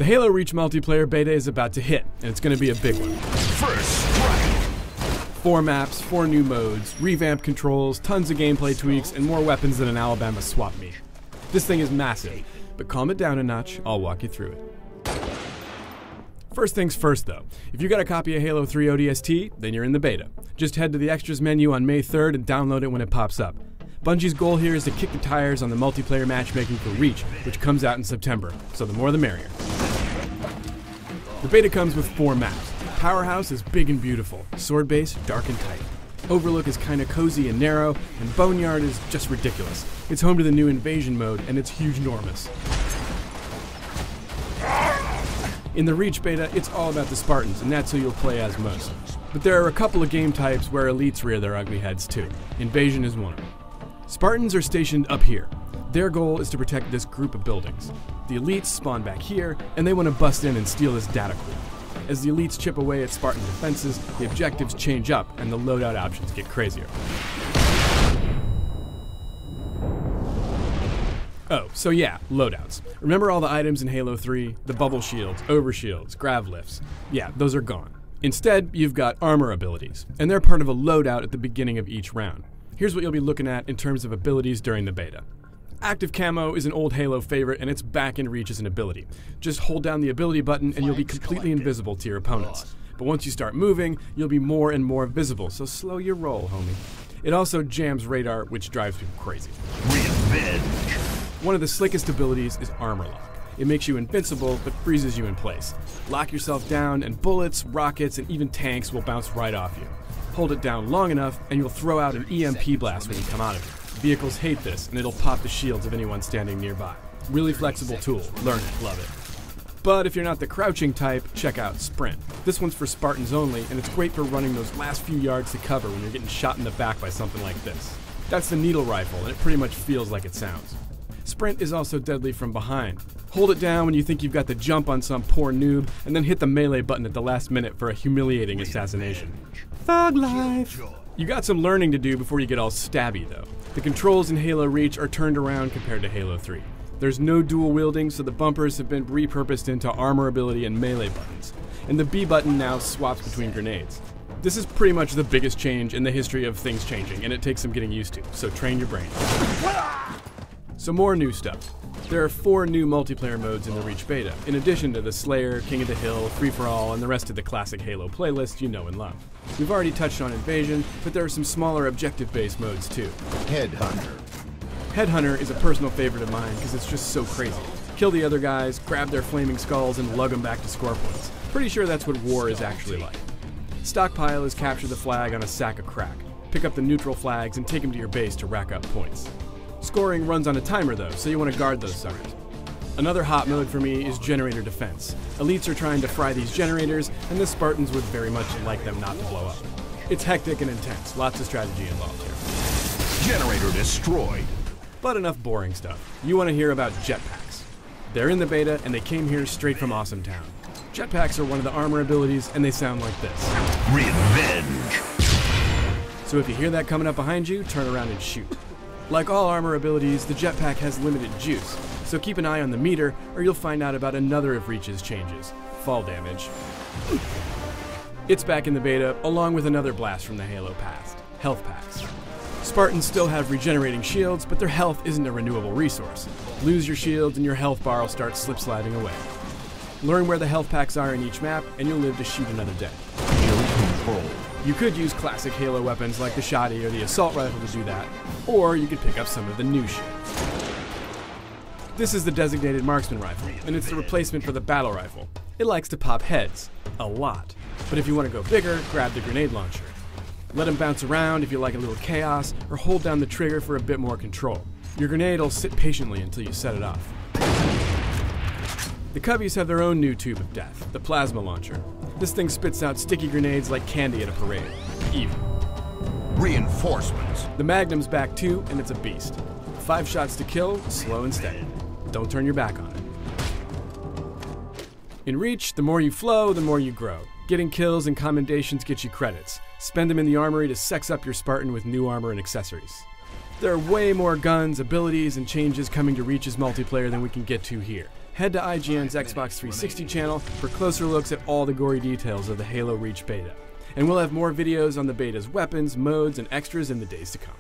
The Halo Reach multiplayer beta is about to hit, and it's going to be a big one. First strike. 4 maps, 4 new modes, revamped controls, tons of gameplay tweaks, and more weapons than an Alabama swap meet. This thing is massive, but calm it down a notch, I'll walk you through it. First things first though, if you got a copy of Halo 3 ODST, then you're in the beta. Just head to the extras menu on May 3rd and download it when it pops up. Bungie's goal here is to kick the tires on the multiplayer matchmaking for Reach, which comes out in September, so the more the merrier. The beta comes with 4 maps. Powerhouse is big and beautiful, Sword Base dark and tight. Overlook is kinda cozy and narrow, and Boneyard is just ridiculous. It's home to the new Invasion mode, and it's huge-normous. In the Reach beta, it's all about the Spartans, and that's who you'll play as most. But there are a couple of game types where elites rear their ugly heads too. Invasion is one of them. Spartans are stationed up here. Their goal is to protect this group of buildings. The elites spawn back here, and they want to bust in and steal this data core. As the elites chip away at Spartan defenses, the objectives change up and the loadout options get crazier. Oh, so yeah, loadouts. Remember all the items in Halo 3? The bubble shields, overshields, grav lifts. Yeah, those are gone. Instead, you've got armor abilities, and they're part of a loadout at the beginning of each round. Here's what you'll be looking at in terms of abilities during the beta. Active Camo is an old Halo favorite, and it's back in Reach as an ability. Just hold down the ability button and you'll be completely invisible to your opponents. But once you start moving, you'll be more and more visible, so slow your roll, homie. It also jams radar, which drives people crazy. Revenge. One of the slickest abilities is Armor Lock. It makes you invincible, but freezes you in place. Lock yourself down, and bullets, rockets, and even tanks will bounce right off you. Hold it down long enough, and you'll throw out an EMP blast when you come out of it. Vehicles hate this, and it'll pop the shields of anyone standing nearby. Really flexible tool. Learn it. Love it. But if you're not the crouching type, check out Sprint. This one's for Spartans only, and it's great for running those last few yards to cover when you're getting shot in the back by something like this. That's the needle rifle, and it pretty much feels like it sounds. Sprint is also deadly from behind. Hold it down when you think you've got the jump on some poor noob, and then hit the melee button at the last minute for a humiliating assassination. Thug life! You got some learning to do before you get all stabby though. The controls in Halo Reach are turned around compared to Halo 3. There's no dual wielding, so the bumpers have been repurposed into armor ability and melee buttons. And the B button now swaps between grenades. This is pretty much the biggest change in the history of things changing, and it takes some getting used to, so train your brain. So more new stuff. There are 4 new multiplayer modes in the Reach beta, in addition to the Slayer, King of the Hill, Free-for-All, and the rest of the classic Halo playlist you know and love. We've already touched on Invasion, but there are some smaller objective-based modes too. Headhunter. Headhunter is a personal favorite of mine because it's just so crazy. Kill the other guys, grab their flaming skulls, and lug them back to score points. Pretty sure that's what war is actually like. Stockpile is capture the flag on a sack of crack. Pick up the neutral flags and take them to your base to rack up points. Scoring runs on a timer though, so you want to guard those suckers. Another hot mode for me is generator defense. Elites are trying to fry these generators, and the Spartans would very much like them not to blow up. It's hectic and intense, lots of strategy involved here. Generator destroyed. But enough boring stuff. You want to hear about jetpacks. They're in the beta, and they came here straight from Awesome Town. Jetpacks are one of the armor abilities, and they sound like this. Revenge. So if you hear that coming up behind you, turn around and shoot. Like all armor abilities, the jetpack has limited juice, so keep an eye on the meter or you'll find out about another of Reach's changes, fall damage. It's back in the beta, along with another blast from the Halo past, health packs. Spartans still have regenerating shields, but their health isn't a renewable resource. Lose your shields and your health bar will start slip-sliding away. Learn where the health packs are in each map, and you'll live to shoot another day. Shield control. You could use classic Halo weapons like the shotty or the assault rifle to do that, or you could pick up some of the new shit. This is the designated marksman rifle, and it's the replacement for the battle rifle. It likes to pop heads, a lot. But if you want to go bigger, grab the grenade launcher. Let them bounce around if you like a little chaos, or hold down the trigger for a bit more control. Your grenade will sit patiently until you set it off. The Cubbies have their own new tube of death, the plasma launcher. This thing spits out sticky grenades like candy at a parade. Evil. Reinforcements. The Magnum's back too, and it's a beast. 5 shots to kill, slow and steady. Don't turn your back on it. In Reach, the more you flow, the more you grow. Getting kills and commendations get you credits. Spend them in the armory to sex up your Spartan with new armor and accessories. There are way more guns, abilities, and changes coming to Reach's multiplayer than we can get to here. Head to IGN's Xbox 360 channel for closer looks at all the gory details of the Halo Reach beta. And we'll have more videos on the beta's weapons, modes, and extras in the days to come.